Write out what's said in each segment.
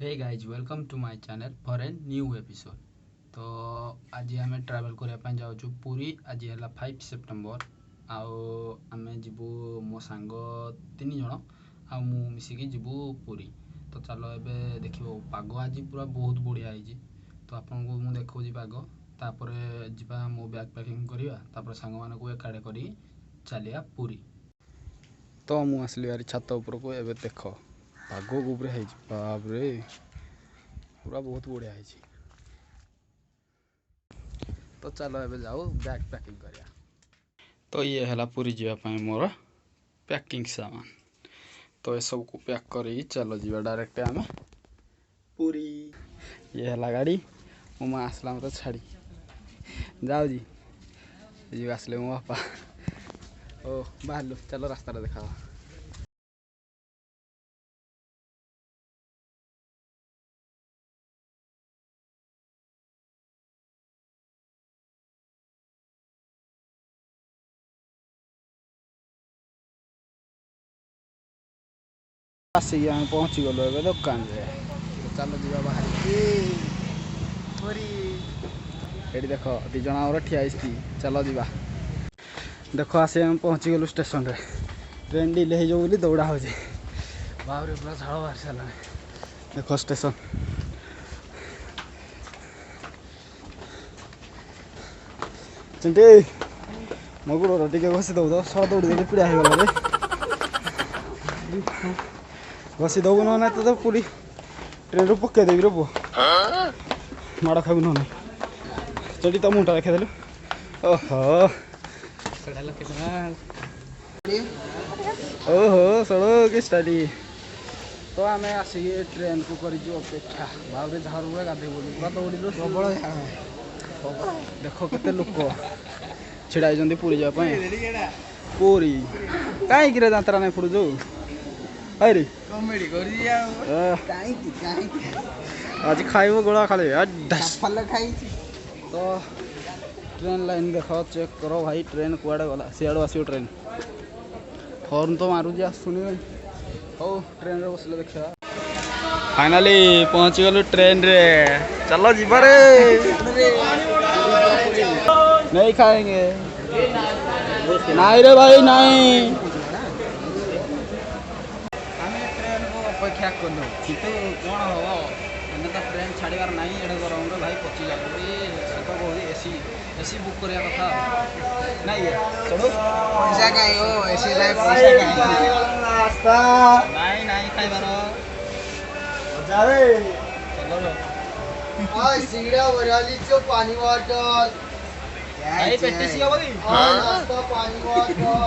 Hey guys welcome to my channel for a new episode. तो आज आम travel करने जाऊँ पुरी। आज है 5 सेप्टेम्बर आम जीवु मो सांग 3 जन आ मिसिकी जीवु पुरी। तो चलो एबे देखियो पाग आज पूरा बहुत बढ़िया है। तो आपन को मुझे देखा पाग तापर जा मो बैग पैकिंग करवा सांग मान को एकाड़े कर चलिया पुरी। तो मुझे आसली यार छात उपरको एबे देख पाग गुबरे है बाबरे पूरा बहुत बढ़िया है। तो चलो एबे जाओ बैग पैकिंग करिया। तो ये है पूरी जावाई मोर पैकिंग सामान। तो ये सब को पैक कर चलो जीवा डायरेक्ट आम पूरी। ये है गाड़ी मो आसला मत छाड़ी जाओ जी आसले मो बापा ओ बाहर चलो रास्ता देखा। आसिक आम पहुँची गलु ए दुकान रे। चलो जी बाहर ये देख दिज आम ठिया चलो जी देख आसी आम पहुँची गलु स्टेशन रे। ट्रेन डिले हो बोली दौड़ा हो बाबरे पूरा झाड़ बाहर सारा देख स्टेशन। चिंटी मो गोड़ टे घसी दब तो सड़ दौड़ी देली पीड़ा हो गला घसी दबु ना तो पूरी ट्रेन रू पकई देवी रे पु माड़ खाबु ना चली तो मुंटा रखीदेलु ओहो ओहो सड़ो कि स्टाडी। तो आम आसिक ट्रेन को कर अपेक्षा बाबरे झाड़ू गाधे बोली पूरा दौड़ू प्रबल देख के लोक छिड़ा पूरी जावाई पूरी कहीं जात्रा नहीं पड़ू अरे आज खाइब गोड़ा खाली तो ट्रेन लाइन देख चेक करो भाई ट्रेन कुआड़े गला सियाड़ू आसो ट्रेन हॉर्न तो मारूजी आसुनी हो ट्रेन रे बसले देखा। फाइनाली पहुंची गलु ट्रेन रे चलो जीवा रे नहीं खाएंगे नहीं रे भाई नहीं। ट्रेन को अपेक्षा कलु कितु कौन हम एने तो ट्रेन छाड़ार ना एडे गरम रे भाई पची जाऊ से तो बहुत एसी एसी बुक करिया कथा नहीं चलो पैसा कहीं हो एसी जाए पैसा कहीं नहीं नहीं खाइबार जावे चलो हां सिगड़ा भराली जो पानी बॉटल भाई पेटे सी होबी हां नाश्ता पानी बॉटल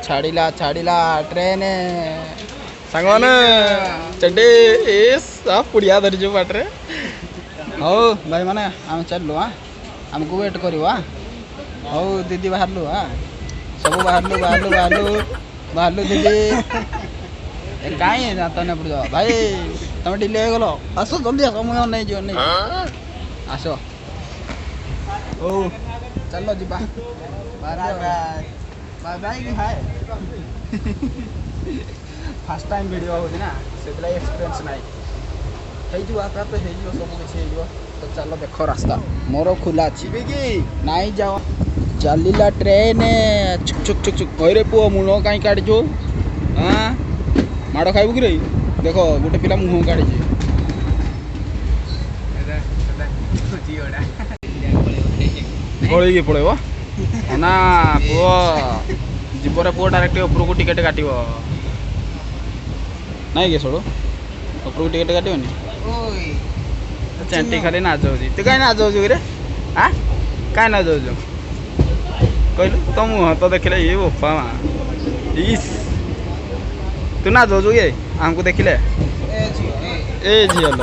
छाड़ीला ट्रेन सांगन चड्डे सब पुड़िया धरी जो बाटे हो भाई माने आम चलु हाँ आमको वेट करू हाँ हो दीदी बाहरलु हाँ सब बाहरलु दीदी कहीं जाता नहीं पड़ भाई तुम डिले हो गलो आस जल्दी आस मुझे नहीं जो नहीं आस ओ चलो जी फास्ट टाइम वीडियो होती ना से एक्सपीरियंस नाई आप सब किसी तो चलो देख रास्ता मोर खुला अच्छी नाई जाओ चलिला ट्रेन छुक छुक छुक छुक अरे पुओ मुह कहीं काटु हाँ माड़ खाइबु कि देख गोटे पिला मुह काढ़ी गल पड़े ना पुओ जीवरे पुओ डायरेक्ट ऊपर को टिकेट काट नहीं के छोड़ो ऊपर को टिकेट काटनी चेंटी खाली ना जाऊ तू कहीं ना जाऊ रे हाँ कहीं ना जाऊ कहलु तो मुह तो देखले ये बोपा इस तू ना जाऊ ये आमको देखिले ए झील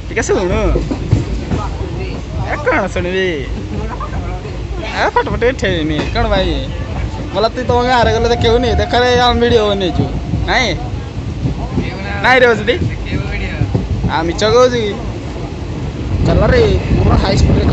टे शुणु कौन शुणबी फटफट ठेनी कौन भाई बोला तू तुम गाँव गले देखनी देख आम भिडियो बनेचु नाई नाई रे बसटी आ मिछ कहूँ चल रे पूरा हाई स्पीड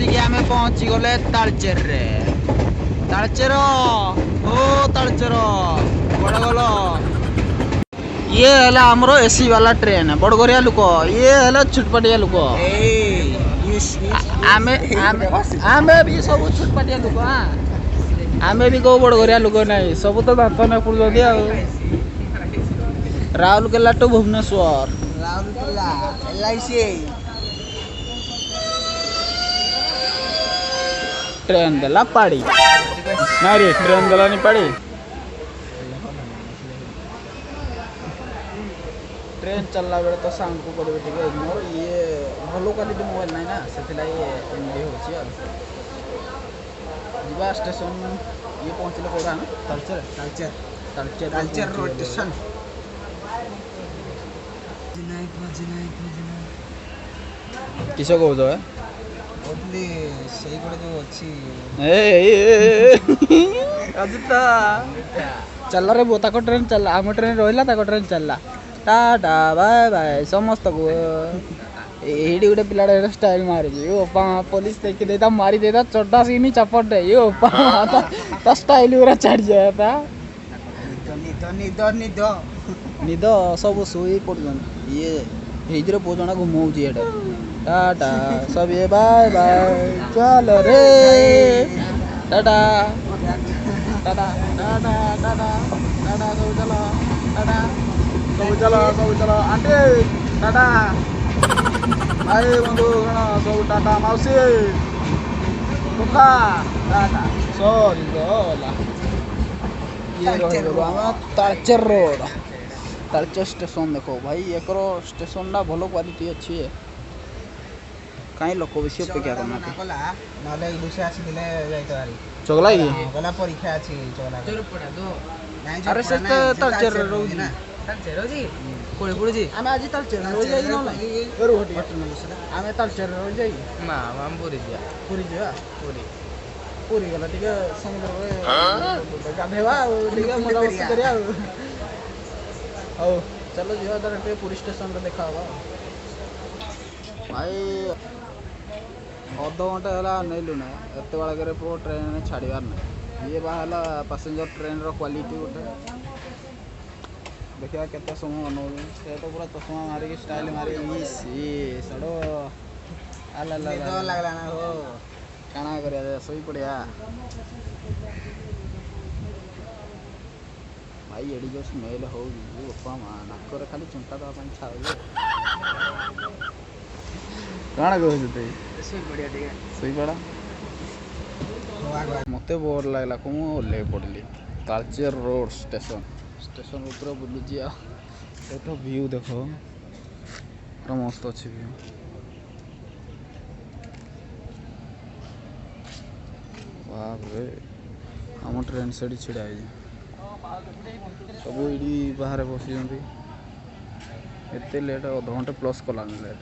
आसिक आम पहुँची गले तालचेर रे तालचेर ओ तालचेर बड़ गल ये है आमर एसी वाला ट्रेन बड़गरिया लोक ये है छुटपाटिया लोक आमे भी सब छुटपाटिया लोक आमे भी कौ बड़गरिया लोक नहीं सब तो दांत न पड़े Rourkela to Bhubaneswar Rourkela LIC train देला पाड़ी ना रे ट्रेन देला नहीं पाड़ी ट्रेन चलला बेले तो साउंड को करे टिके इग्नोर ये भलो क्वालिटी मोबाइल नहीं ना से एमडी होची जीवा स्टेशन ये पहुंचले कोडा ना तालचेर रोड स्टेशन किसो को जो है ओदली सही कोडे जो अछि अजिता चल रे बोता को ट्रेन चल आम ट्रेन रोइला ता को ट्रेन चलला टाटा बाय बाय समस्त को एडी गोटे पिलाडा स्टाइल मारी यो पा पुलिस देख देता मारी देता छोटा सीनी चपट है यो पा ता स्टाइल पूरा चढ़ जाता निद सब सोई पड़न ये हिजरे पोजना घुमौची एटा टाटा सब ये बाय बाय चल रे टाटा टाटा टाटा टाटा टाटा सब चलो आंटी टाटा भाई बंधु गण सब टाटा मौसी दुखा टाटा सॉरी गला ये तालचेर रोड तालचेर स्टेशन देखो भाई एक स्टेशन ना भलो क्वालिटी अच्छी है कहीं लोक बेसी अपेक्षा करना नले दुसे आसी दिले जाइतो आरी चगला ही गला परीक्षा अछि चगला जोर पडा दो अरे से तालचेर रोड ना तालचेर रोजी कोळे पुडजी आमे आज तालचेर रोड जाई न नाही बर होटी आमे तालचेर रोड जाई ना हम पूरी जा पूरी गला ठीक समुद्र रे गाधेवा ठीक मजा मस्ती करिया ओ चलो जो डायरेक्ट पुलिस स्टेशन रे देखा होगा भाई अध घंटा है नईलु ना एत बड़े पो ट्रेन छाड़ार ना ये बाहर पैसेंजर ट्रेन रो क्वालिटी गोटे देखा केते समय अनु से तो पूरा चश्मा मारिक स्टाइल मारी सड़ो आला लागला ना हो काना करिया सोई पड़िया भाई एडी जो स्मेल हो बापा माँ नाक खाली चुंटा दवा छाड़ कण कहते सोई पड़ा मत बोर लगला को ओल्ले पड़ली तालचेर रोड स्टेशन ऊपर बुलूची आठ व्यू देख पूरा मस्त अच्छे व्यू बाप रे आम ट्रेन से छिड़ा सब ये बाहर बसी एत लेट अध घंटे प्लस कलानी लेट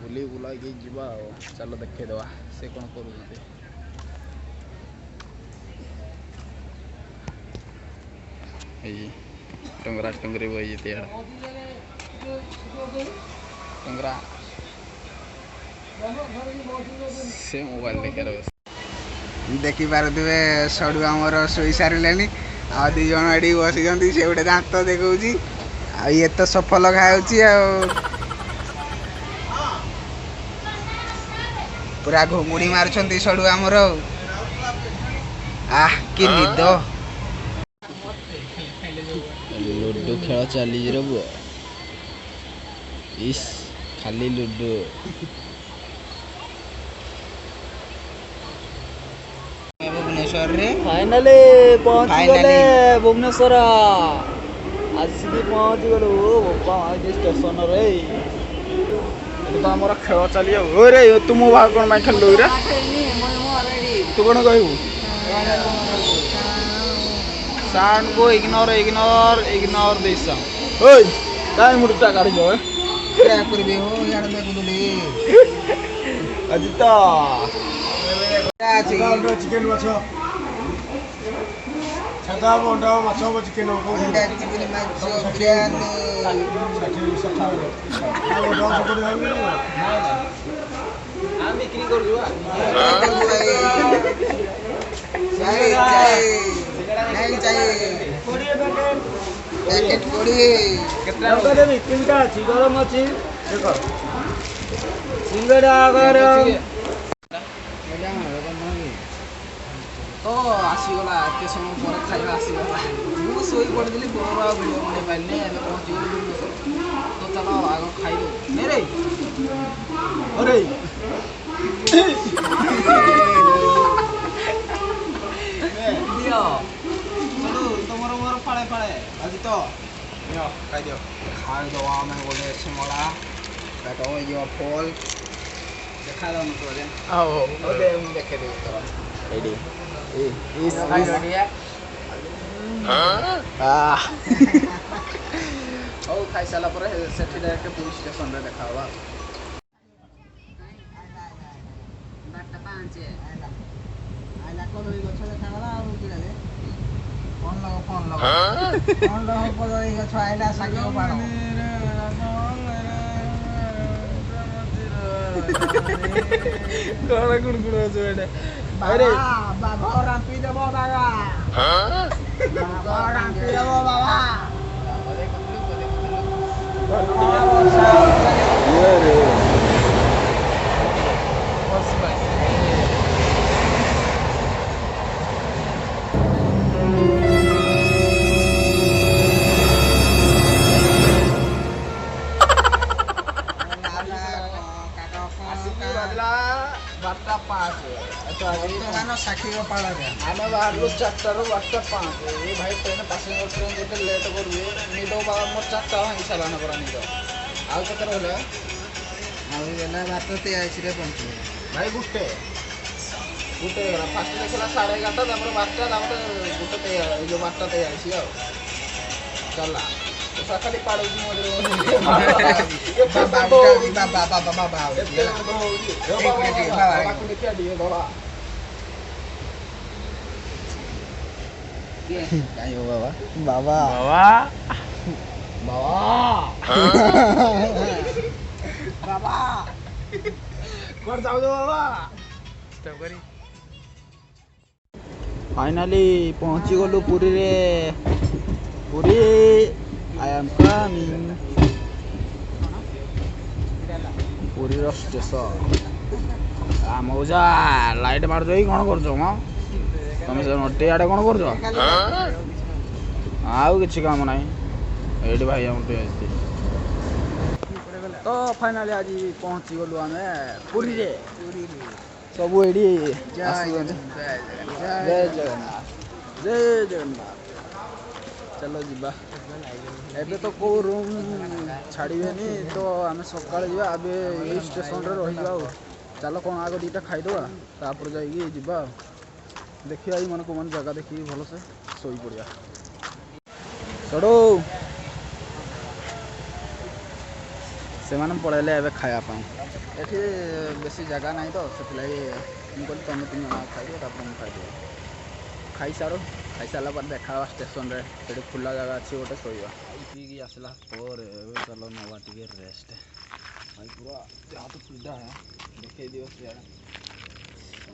बुली बुला जा चल देखा से कौन कर टंगरा टंगरी बही टंगरा से मोबाइल देखी पारे सड़ू आमर शोई सारे आ दी जन एडी बसी से गोटे दांत देखा ये तो सफल खाऊ पूरा घुमुड़ी मारुंट सड़ू आमर आह कि निद लुडो खेल चली रे बुआ इस खाली लुडो भुवनेश्वर रे फाइनली पहुंच गले भुवनेश्वर आसिक पहुंच गलु बापा स्टेशन रे तो आमर खेल चली रे तू मो भाग कौन खेल रे तू कौन कहू साउंड को इग्नोर दिस साउंड ओए काय मुडटा काढी जो क्या करबे हो यार देखुली अजिता चिकन माछो छदा बोंडा माछो चिकन को चिकन माछो बिरयानी 60 70 आ बोंडा सब ଆମେ ବିକ୍ରି କରୁଛୁ ପ୍ୟାକେଟ 20 କେତେ ଦେବି ତିନିଟା ଅଛି ଗରମ ଅଛି ଦେଖ ସିଙ୍ଗଡ଼ା ଗରମ ତ ଆସିଗଲା ଏତେ ସମୟ ପରେ ଖାଇବା ଆସିଗଲା ମୁଁ ଶୋଇ ପଡ଼ିଥିଲି ମୋର ଆଉ ଭିଡ଼ିଓ ବନେଇ ପାରିଲି ଏବେ ପହଞ୍ଚିଗଲି ଭୁବନେଶ୍ୱର ତ ଚାଲ ଆଗ ଖାଇବୁ ରେ ଅରେ ଦିଅ ଚଲୁ ତମର ମୋର ଫାଳେ ଫାଳେ ଆଜି ତ ନିଅ ଖାଇଦିଅ ଖାଇଦେବା ଆମେ ଗୋଟେ ସିଙ୍ଗଡ଼ା ପେଟ ହେଇଯିବ ଫୁଲ ଦେଖାଯାଉନଥିବ ଯେ ହଉ ମୁଁ ଦେଖେଇଦେବି ତୋର ଏଇଠି ହଉ ଖାଇସାରିଲା ପରେ ସେଠି ଡାଇରେକ୍ଟ ପୁରୀ ଷ୍ଟେସନରେ ଦେଖା ହବା କଦଳୀ ଗଛ ଦେଖାଗଲା ଆଉ କିଣାଲେ ଫୋନ ଲଗ କଦଳୀ ଗଛ ଆଇଲା ଶାଗ ପାଳ କଣ ଗୁଣଗୁଣ ହଉଛୁ ଏଇଟା ବାଘ ରାମ୍ପି ଦେବ ବାବା ବାଘ ରାମ୍ପି ଦେବ ବାବା ବାରଟା ପାଞ୍ଚ ବର୍ତ୍ତମାନ ଷାଠିଏ ପାଳରେ ଆମେ ବାହାରିଲୁ 4ଟାରୁ 12:05 ଏ ଭାଇ ଟ୍ରେନ୍ ପାସେଞ୍ଜର ଟ୍ରେନ୍ ଯେତେ ଲେଟ୍ କରିବେ ନିଦ ବାବା ମୋର 4ଟା ଭାଙ୍ଗି ସାରିଲାଣି ପରା ନିଦ ଆଉ କେତେ ରହିଲା ଆଉ ଗଲା 12:23ରେ ପହଞ୍ଚିବ ଭାଇ ଗୋଟେ ହେଇଗଲା ଫାଷ୍ଟ ଦେଖିଲା 11:30 ତାପରେ 12ଟା ତାପରେ ଗୋଟେ ଏଇ ଯେଉଁ 12:23 ଆଉ ଚାଲିଲା ଖାଲି ପାଳୁଛି ମଝିରେ ଦେଖିବା ଟିକେ ବାବା ବାବା କୁଆଡ଼େ ଯାଉଛ ବାବା ଫାଇନାଲି ପହଞ୍ଚି ଗଲୁ ପୁରୀରେ ପୁରୀ I am coming ପୁରୀର ଷ୍ଟେସନ ମଉଜା ଲାଇଟ୍ ମାରୁଛ କି କ'ଣ କରୁଛ ମ ତମେ ସେ ନଟି ଆଡ଼େ କ'ଣ କରୁଛ ଆଉ କିଛି କାମ ନାହିଁ ଏଇଠି ଭାଇ ଆମର ଟିକେ ଆସିଛି ତ ଫାଇନାଲି ଆଜି ପହଞ୍ଚି ଗଲୁ ଆମେ ପୁରୀରେ ସବୁ ଏଇଠି ଆସୁଛନ୍ତି ଜୟ ଜଗନ୍ନାଥ ଚାଲ ଯିବା ଏବେ ତ କେଉଁ ରୁମ୍ ଛାଡ଼ିବେନି ତ ଆମେ ସକାଳେ ଯିବା ଏବେ ଏଇ ଷ୍ଟେସନରେ ରହିଯିବା ଆଉ ଚାଲ କ'ଣ ଆଗ ଦୁଇଟା ଖାଇଦେବା ତାପରେ ଯାଇକି ଯିବା ଆଉ ଦେଖିବା ଏଇ ମାନେ କେଉଁମାନେ ଜାଗା ଦେଖିକି ଭଲସେ ଶୋଇପଡ଼ିବା ଚଢ଼ୁ ସେମାନେ ପଳେଇଲେ ଏବେ ଖାଇବା ପାଇଁ ଏଠି ବେଶୀ ଜାଗା ନାହିଁ ତ ସେଥିଲାଗି ମୁଁ କହିଲି ତୁମେ 3 ଜଣ ଖାଇଦିଅ ତାପରେ ମୁଁ ଖାଇଦେବି ଖାଇସାରିଲା ପରେ ଦେଖା ହେବା ଷ୍ଟେସନରେ ସେଠି ଖୋଲା ଜାଗା ଅଛି ଗୋଟେ ଶୋଇବା ପିଇକି ଆସିଲା ପରେ ଏବେ ଚାଲ ନେବା ଟିକେ ରେଷ୍ଟ ଭାଇ ପୁରା ଦେହ ହାତ ପିଡ଼ା ଦେଖେଇ ଦିଅ ସିଆଡ଼େ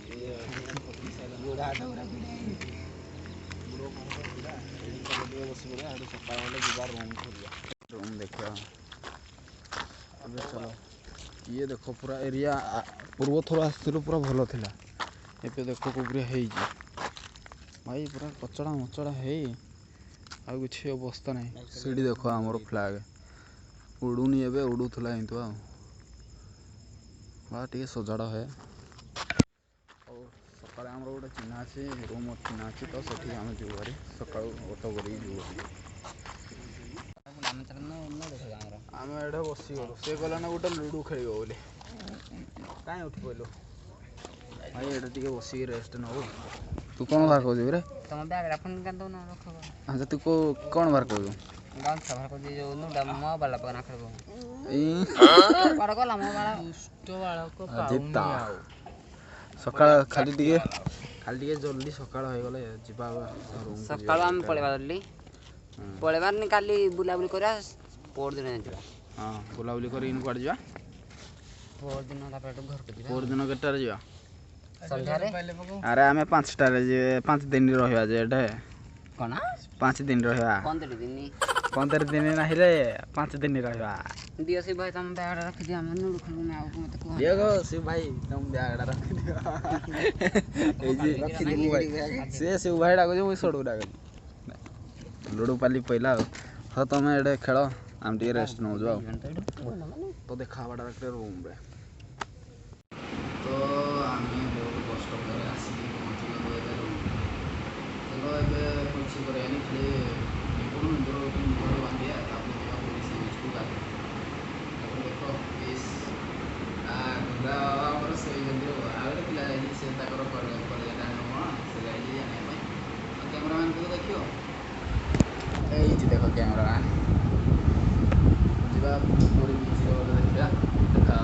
ଟିକେ ବସି ପଡ଼ିବା ସେଠି ସକାଳ ହେଲେ ଯିବା ରୁମ୍ ଖୋଲିବା ରୁମ୍ ଦେଖିବା ଏବେ ଚାଲ ଇଏ ଦେଖ ପୁରା ଏରିଆ ପୂର୍ବ ଥର ଆସିଥିଲୁ ପୁରା ଭଲ ଥିଲା ଏବେ ଦେଖ କୋଉପରି ହେଇଛି ଭାଇ ପୁରା କଚଡ଼ା ମଚଡ଼ା ହେଇ ଆଉ କିଛି ଅବସ୍ଥା ନାହିଁ ସେଇଠି ଦେଖ ଆମର ଫ୍ଲାଗ୍ ଉଡ଼ୁନି ଏବେ ଉଡ଼ୁଥିଲା ଏମିତି ଆଉ ବା ଟିକେ ସଜାଡ଼ା ହୁଏ ଆଉ ସକାଳେ ଆମର ଗୋଟେ ଚିହ୍ନା ଅଛି ରୁମ୍ ଚିହ୍ନା ଅଛି ତ ସେଠି ଆମେ ଯିବୁ ଭାରି ସକାଳୁ ଅଟୋ କରିକି ଯିବୁ ଆମେ ଏଇଠି ବସିଗଲୁ ସେ ଗଲା ନା ଗୋଟେ ଲୁଡ଼ୁ ଖେଳିବ ବୋଲି କାଇଁ ଉଠି ପଡ଼ିଲୁ ଭାଇ ଏଇଟା ଟିକେ ବସିକି ରେଷ୍ଟ ନେବୁ ତୁ କ'ଣ ବାହାର କରୁଛୁ ରେ ତମ ବ୍ୟାଗରେ ଆପଣ କାନ୍ଦୁ ନା ରଖ ଆଚ୍ଛା ତୁ କ'ଣ ବାହାର କରୁଛୁ ଗାଁଛା ବାହାର କରିଛି ଯୋଉ ନୁଡା ମୋ ବାଲା ପକା ଖେଳିବ କୁଆଡ଼େ ଗଲା ମୋ ବାଳ ଦୁଷ୍ଟ ବାଳକ ପାଉନି ଆଉ ସକାଳ ଖାଲି ଟିକେ ଜଲ୍ଦି ସକାଳ ହେଇଗଲେ ଯିବା ସକାଳୁ ଆମେ ପଳେଇବା ଜଲ୍ଦି ପଳେଇବାନି କାଲି ବୁଲାବୁଲି କରିବା ପରଦିନ ଯିବା ହଁ ବୁଲାବୁଲି କରି କୁଆଡ଼େ ଯିବା ପରଦିନ ତାପରେ ଏଠୁ ଘରକୁ ଯିବା ପରଦିନ କେତେଟାରେ ଯିବା? ସନ୍ଧ୍ୟାରେ ଆରେ ଆମେ 5ଟାରେ ଯିବେ 5 ଦିନ ରହିବା ଯେ ଏଠେ କ'ଣ 5 ଦିନ ରହିବା 15 ଦିନ 15 ଦିନ ନାହିଁରେ 5 ଦିନ ରହିବା। ଦିଅ ସେ ଭାଇ ତମ ବ୍ୟାଗଟା ରଖିଦିଅ ଆମେ ଲୁଡ଼ୁ ଖେଳିବୁନି ଆଉ ମୋତେ କୁହ ଦିଅ ଗো ଶିବ ଭାଇ ତମ ବ୍ୟାଗଟା ରଖିଦିଅ ରଖିଦେଲି ଭାଇ ଶିବ ଭାଇ ଡାକୁଛି ମୁଁ ସଡ଼ୁ ଡାକୁଛି ଲୁଡ଼ୁ ପାଲି ପଇଲା ଆଉ ହଉ ତମେ ଏଇଠି ଖେଳ ଆମେ ଟିକେ ରେଷ୍ଟ ନେଉଛୁ ଆଉ ତ ଦେଖା ହେବାଟା ଗୋଟେ ରୁମ୍ରେ। ତ ଆମେ ବହୁତ କଷ୍ଟ କରି ଆସିକି ପହଞ୍ଚିଗଲୁ ଏବେ ରୁମ୍ରେ। ଚାଲ ଏବେ କିଛି କରିବାନି ଖାଲି ନିପୁଣ ନିଜର ଗୋଟେ ନିଜ ବାନ୍ଧିବା ତାପରେ ଯିବା ପୋଲିସ ବିଚ୍କୁ ଗାଧୋଇ ତାପରେ ଦେଖ ପିସ୍ ଆମର ଶୋଇଛନ୍ତି ଆଉ ଗୋଟେ ପିଲା ଯାଇଛି ସେ ତାଙ୍କର କଲେଜଟା କ'ଣ ସେ ଯାଇଛି ଜାଣିବା ପାଇଁ ଆଉ କ୍ୟାମେରାମ୍ୟାନ୍କୁ ଦେଖିବ ଏଇଠି ଦେଖ କ୍ୟାମେରାମ୍ୟାନ୍ ଯିବା ପୁରୀ ବିଚ୍ରେ ଗଲେ ଦେଖିବା ଦେଖା